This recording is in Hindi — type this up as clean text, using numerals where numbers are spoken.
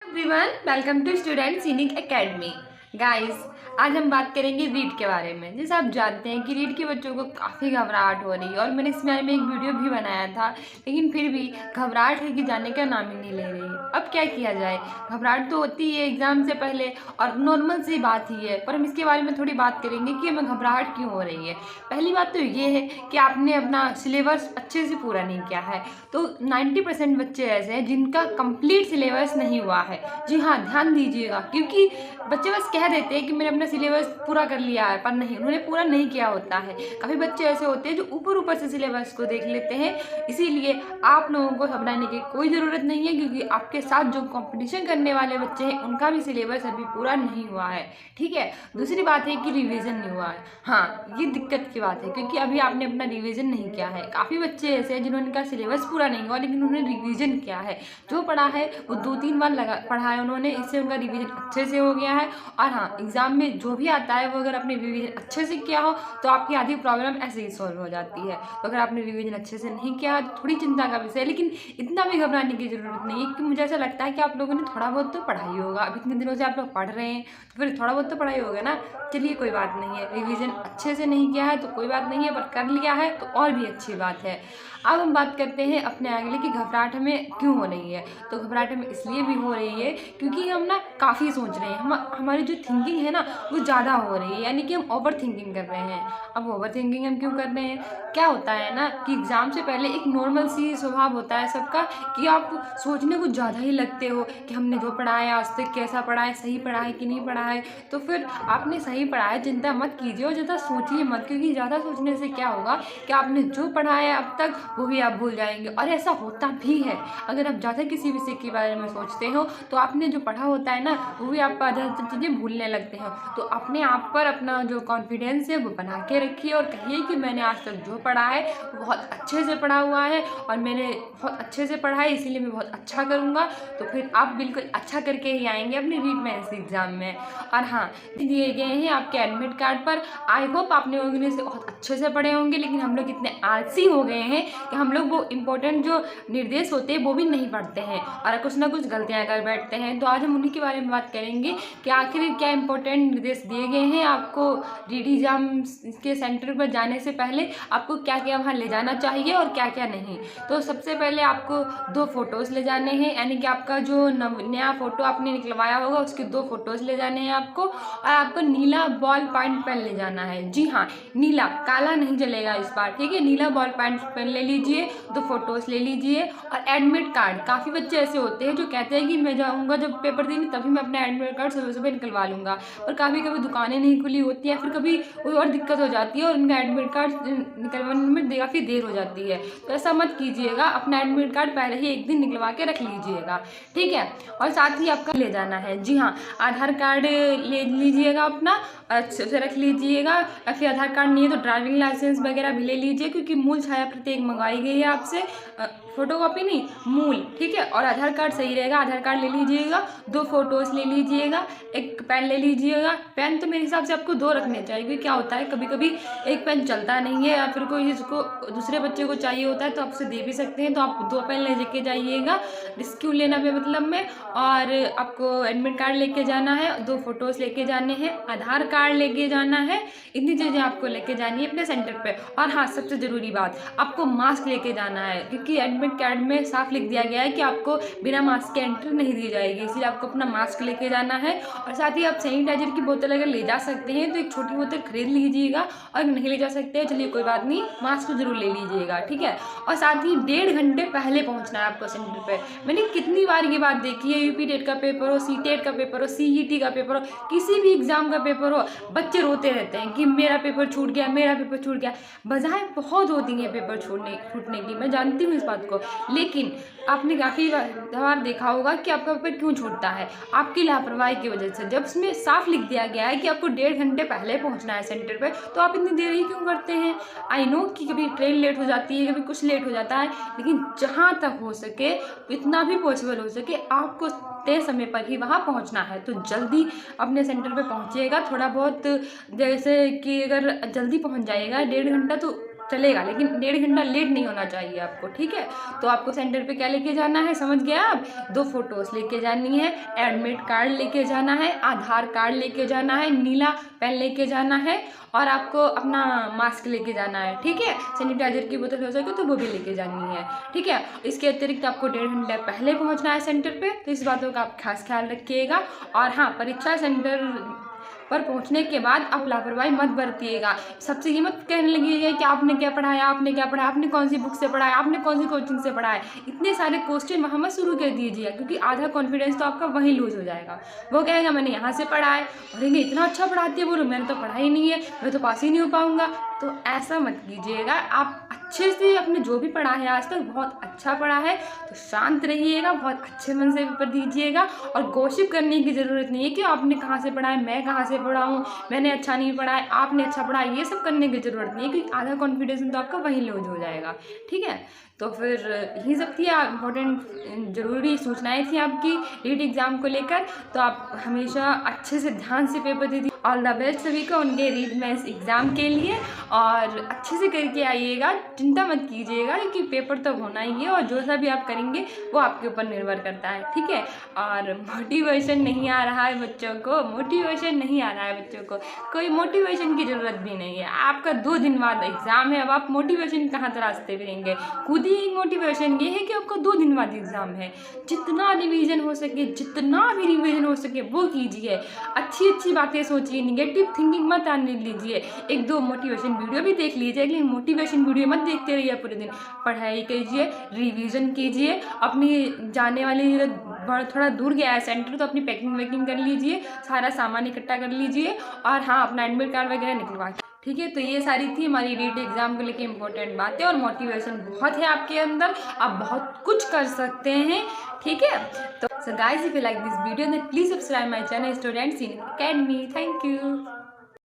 Everyone, welcome to student scenic academy. Guys, आज हम बात करेंगे रीड के बारे में। जैसे आप जानते हैं कि रीड के बच्चों को काफ़ी घबराहट हो रही है और मैंने इस बारे में एक वीडियो भी बनाया था, लेकिन फिर भी घबराहट है कि जाने का नाम ही नहीं ले रही है। अब क्या किया जाए? घबराहट तो होती है एग्ज़ाम से पहले और नॉर्मल सी बात ही है, पर हम इसके बारे में थोड़ी बात करेंगे कि हमें घबराहट क्यों हो रही है। पहली बात तो ये है कि आपने अपना सिलेबस अच्छे से पूरा नहीं किया है। तो 90% बच्चे ऐसे हैं जिनका कंप्लीट सिलेबस नहीं हुआ है। जी हाँ, ध्यान दीजिएगा, क्योंकि बच्चे बस कह देते हैं कि मैंने अपना सिलेबस पूरा कर लिया है, पर नहीं, उन्होंने पूरा नहीं किया होता है। काफ़ी बच्चे ऐसे होते हैं जो ऊपर ऊपर से सिलेबस को देख लेते हैं। इसीलिए आप लोगों को घबराने की कोई ज़रूरत नहीं है, क्योंकि आपके साथ जो कंपटीशन करने वाले बच्चे हैं उनका भी सिलेबस अभी पूरा नहीं हुआ है। ठीक है। दूसरी बात है कि रिवीजन नहीं हुआ है। हाँ, ये दिक्कत की बात है, क्योंकि अभी आपने अपना रिवीजन नहीं किया है। काफ़ी बच्चे ऐसे हैं जिन्होंने का सिलेबस पूरा नहीं हुआ, लेकिन उन्होंने रिवीजन किया है। जो पढ़ा है वो 2-3 बार पढ़ा है उन्होंने, इससे उनका रिवीजन अच्छे से हो गया है। और हाँ, एग्ज़ाम में जो भी आता है वो अगर आपने रिवीजन अच्छे से किया हो तो आपकी आधी प्रॉब्लम ऐसे ही सॉल्व हो जाती है। तो अगर आपने रिवीजन अच्छे से नहीं किया तो थोड़ी चिंता का विषय है, लेकिन इतना भी घबराने की ज़रूरत नहीं है, कि मुझे ऐसा लगता है कि आप लोगों ने थोड़ा बहुत तो पढ़ा ही होगा। अब इतने दिनों से आप लोग पढ़ रहे हैं तो फिर थोड़ा बहुत तो पढ़ाई होगा ना। चलिए, कोई बात नहीं है। रिवीजन अच्छे से नहीं किया है तो कोई बात नहीं है, पर कर लिया है तो और भी अच्छी बात है। अब हम बात करते हैं अपने अगले की घबराहट हमें क्यों हो रही है। तो घबराहट हमें इसलिए भी हो रही है क्योंकि हम ना काफ़ी सोच रहे हैं। हमारी जो थिंकिंग है ना वो ज़्यादा हो रही है, यानी कि हम ओवर थिंकिंग कर रहे हैं। अब ओवर थिंकिंग हम क्यों कर रहे हैं? क्या होता है ना कि एग्ज़ाम से पहले एक नॉर्मल सी स्वभाव होता है सबका, कि आप सोचने को ज़्यादा ही लगते हो कि हमने जो पढ़ा है आज तक कैसा पढ़ा है, सही पढ़ा है कि नहीं पढ़ा है। तो फिर आपने सही पढ़ा है, चिंता मत कीजिए और ज़्यादा सोचिए मत, क्योंकि ज़्यादा सोचने से क्या होगा कि आपने जो पढ़ा है अब तक वो भी आप भूल जाएंगे। और ऐसा होता भी है, अगर आप ज़्यादा किसी विषय के बारे में सोचते हो तो आपने जो पढ़ा होता है ना वो भी आप ज़्यादा चीज़ें भूलने लगते हो। तो अपने आप पर अपना जो कॉन्फिडेंस है वो बना के रखिए और कहिए कि मैंने आज तक जो पढ़ा है वो बहुत अच्छे से पढ़ा हुआ है और मैंने बहुत अच्छे से पढ़ा है, इसीलिए मैं बहुत अच्छा करूँगा। तो फिर आप बिल्कुल अच्छा करके ही आएंगे अपने रीड मेंस एग्ज़ाम में। और हाँ, दिए गए हैं आपके एडमिट कार्ड पर। आई होप आप लोगों ने इसे बहुत अच्छे से पढ़े होंगे, लेकिन हम लोग इतने आलसी हो गए हैं कि हम लोग वो इम्पोर्टेंट जो निर्देश होते हैं वो भी नहीं पढ़ते हैं और कुछ ना कुछ गलतियाँ कर बैठते हैं। तो आज हम उन्हीं के बारे में बात करेंगे कि आखिर क्या इम्पोर्टेंट निर्देश दिए गए हैं आपको रीड एग्जाम के सेंटर पर जाने से पहले, आपको क्या क्या वहाँ ले जाना चाहिए और क्या क्या नहीं। तो सबसे पहले आपको 2 फोटोज़ ले जाने हैं, यानी कि आपका जो नया फ़ोटो आपने निकलवाया होगा उसके 2 फोटोज़ ले जाने हैं आपको। और आपको नीला बॉल पॉइंट पेन ले जाना है। जी हाँ, नीला, काला नहीं चलेगा इस बार। ठीक है, नीला बॉल पॉइंट पेन ले लीजिए, 2 फोटोज़ ले लीजिए। और एडमिट कार्ड, काफ़ी बच्चे ऐसे होते हैं जो कहते हैं कि मैं जाऊँगा जब पेपर देने तभी मैं अपना एडमिट कार्ड सुबह सुबह निकलवा लूँगा, पर कभी कभी दुकानें नहीं खुली होती है, फिर कभी कोई और दिक्कत हो जाती है और उनका एडमिट कार्ड निकलवाने में काफ़ी देर हो जाती है। तो ऐसा मत कीजिएगा, अपना एडमिट कार्ड पहले ही एक दिन निकलवा के रख लीजिएगा। ठीक है, और साथ ही आपका ले जाना है, जी हाँ, आधार कार्ड ले लीजिएगा अपना, अच्छे से रख लीजिएगा। या फिर आधार कार्ड नहीं है तो ड्राइविंग लाइसेंस वगैरह भी ले लीजिए, क्योंकि मूल छाया प्रति एक मंगवाई गई है आपसे, फोटोकॉपी नहीं, मूल। ठीक है, और आधार कार्ड सही रहेगा, आधार कार्ड ले लीजिएगा, 2 फोटोज़ ले लीजिएगा, एक पेन ले लीजिएगा। पेन तो मेरे हिसाब से आपको 2 रखने चाहिए, क्योंकि क्या होता है कभी कभी एक पेन चलता नहीं है या फिर कोई इसको दूसरे बच्चे को चाहिए होता है तो आपसे दे भी सकते हैं। तो आप 2 पेन लेके जाइएगा, रिस्क्यू लेना पे मतलब में। और आपको एडमिट कार्ड लेके जाना है, 2 फोटोज़ लेके जाने हैं, आधार कार्ड लेके जाना है। इतनी चीज़ें आपको लेके जानी है अपने सेंटर पे। और हाँ, सबसे ज़रूरी बात, आपको मास्क लेके जाना है, क्योंकि एडमिट कार्ड में साफ लिख दिया गया है कि आपको बिना मास्क के एंट्री नहीं दी जाएगी, इसलिए आपको अपना मास्क लेके जाना है। और साथ ही आप सैनिटाइजर की बोतल अगर ले जा सकते हैं तो एक छोटी बोतल खरीद लीजिएगा, और नहीं ले जा सकते हैं चलिए कोई बात नहीं, मास्क जरूर ले लीजिएगा। ठीक है, और साथ ही 1.5 घंटे पहले पहुंचना है आपको सेंटर पे। मैंने कितनी बार ये बात देखी है, यूपी टेट का पेपर हो, सी टेट का पेपर हो, सीईटी का पेपर हो, किसी भी एग्जाम का पेपर हो, बच्चे रोते रहते हैं कि मेरा पेपर छूट गया, मेरा पेपर छूट गया। वजहें बहुत होती हैं पेपर छूटने की, मैं जानती हूँ इस बात को, लेकिन आपने काफ़ी बार देखा होगा कि आपका पेपर क्यों छूटता है, आपकी लापरवाही की वजह से। जब इसमें साफ लिख दिया गया है कि आपको 1.5 घंटे पहले पहुंचना है सेंटर पे, तो आप इतनी देर ही क्यों करते हैं? आई नो कि कभी ट्रेन लेट हो जाती है, कभी कुछ लेट हो जाता है, लेकिन जहाँ तक हो सके, इतना भी पॉसिबल हो सके, आपको तय समय पर ही वहाँ पहुँचना है। तो जल्दी अपने सेंटर पे पहुँचिएगा। थोड़ा बहुत, जैसे कि अगर जल्दी पहुँच जाइएगा, 1.5 घंटा तो चलेगा, लेकिन 1.5 घंटा लेट नहीं होना चाहिए आपको, ठीक है। तो आपको सेंटर पे क्या लेके जाना है, समझ गया आप? 2 फोटोज़ लेके जानी है, एडमिट कार्ड लेके जाना है, आधार कार्ड लेके जाना है, नीला पेन लेके जाना है, और आपको अपना मास्क लेके जाना है, ठीक है। सैनिटाइजर की बोतल हो सके तो वो भी लेके जानी है, ठीक है। इसके अतिरिक्त आपको 1.5 घंटे पहले पहुंचना है सेंटर पे, तो इस बातों का आप खास ख्याल रखिएगा। और हाँ, परीक्षा सेंटर पर पहुंचने के बाद आप लापरवाही मत बरतिएगा। सबसे ये मत कहने लगिएगा कि आपने क्या पढ़ाया, आपने क्या पढ़ा, आपने कौन सी बुक से पढ़ा है, आपने कौन सी कोचिंग से पढ़ा है। इतने सारे क्वेश्चन वहाँ मत शुरू कर दीजिए, क्योंकि आधा कॉन्फिडेंस तो आपका वहीं लूज हो जाएगा। वो कहेगा मैंने यहाँ से पढ़ा है, और ये इतना अच्छा पढ़ाती है, बोलो मैंने तो पढ़ा ही नहीं है, मैं तो पास ही नहीं हो पाऊँगा। तो ऐसा मत कीजिएगा। आप अच्छे से अपने जो भी पढ़ा है आज तक बहुत अच्छा पढ़ा है, तो शांत रहिएगा, बहुत अच्छे मन से पेपर दीजिएगा। और गॉसिप करने की ज़रूरत नहीं है कि आपने कहाँ से पढ़ा है, मैं कहाँ से पढ़ा हूँ, मैंने अच्छा नहीं पढ़ा है, आपने अच्छा पढ़ा है, ये सब करने की ज़रूरत नहीं है, क्योंकि आधा कॉन्फिडेंस तो आपका वहीं लूज हो जाएगा, ठीक है। तो फिर यही सब थी इम्पोर्टेंट ज़रूरी सूचनाएं थी आपकी रीट एग्ज़ाम को लेकर। तो आप हमेशा अच्छे से ध्यान से पेपर दीजिए। ऑल द बेस्ट सभी को उनके रीट मेंस एग्ज़ाम के लिए, और अच्छे से करके आइएगा, चिंता मत कीजिएगा, क्योंकि पेपर तो होना ही है, और जो सा भी आप करेंगे वो आपके ऊपर निर्भर करता है, ठीक है। और मोटिवेशन नहीं आ रहा है बच्चों को, मोटिवेशन नहीं आ रहा है बच्चों को, कोई मोटिवेशन की ज़रूरत भी नहीं है। आपका 2 दिन बाद एग्ज़ाम है, अब आप मोटिवेशन कहाँ तलाशते फिरेंगे? खुद ही एक मोटिवेशन ये है कि आपको 2 दिन बाद एग्ज़ाम है। जितना रिवीजन हो सके, जितना भी रिवीजन हो सके वो कीजिए, अच्छी अच्छी बातें सोचिए, निगेटिव थिंकिंग मत आने लीजिए। 1-2 मोटिवेशन वीडियो भी देख लीजिए, लेकिन मोटिवेशन वीडियो मत देखते रहिए पूरे दिन। पढ़ाई कीजिए, रिवीजन कीजिए, अपनी जाने वाली थोड़ा दूर गया है सेंटर, तो अपनी पैकिंग वैकिंग कर लीजिए, सारा सामान इकट्ठा कर लीजिए, और हाँ, अपना एडमिट कार्ड वगैरह निकलवा, ठीक है। तो ये सारी थी हमारी रीट एग्ज़ाम को लेके इम्पोर्टेंट बातें, और मोटिवेशन बहुत है आपके अंदर, आप बहुत कुछ कर सकते हैं, ठीक है। तो so guys, if you like this video then please subscribe my channel students in academy. Thank you.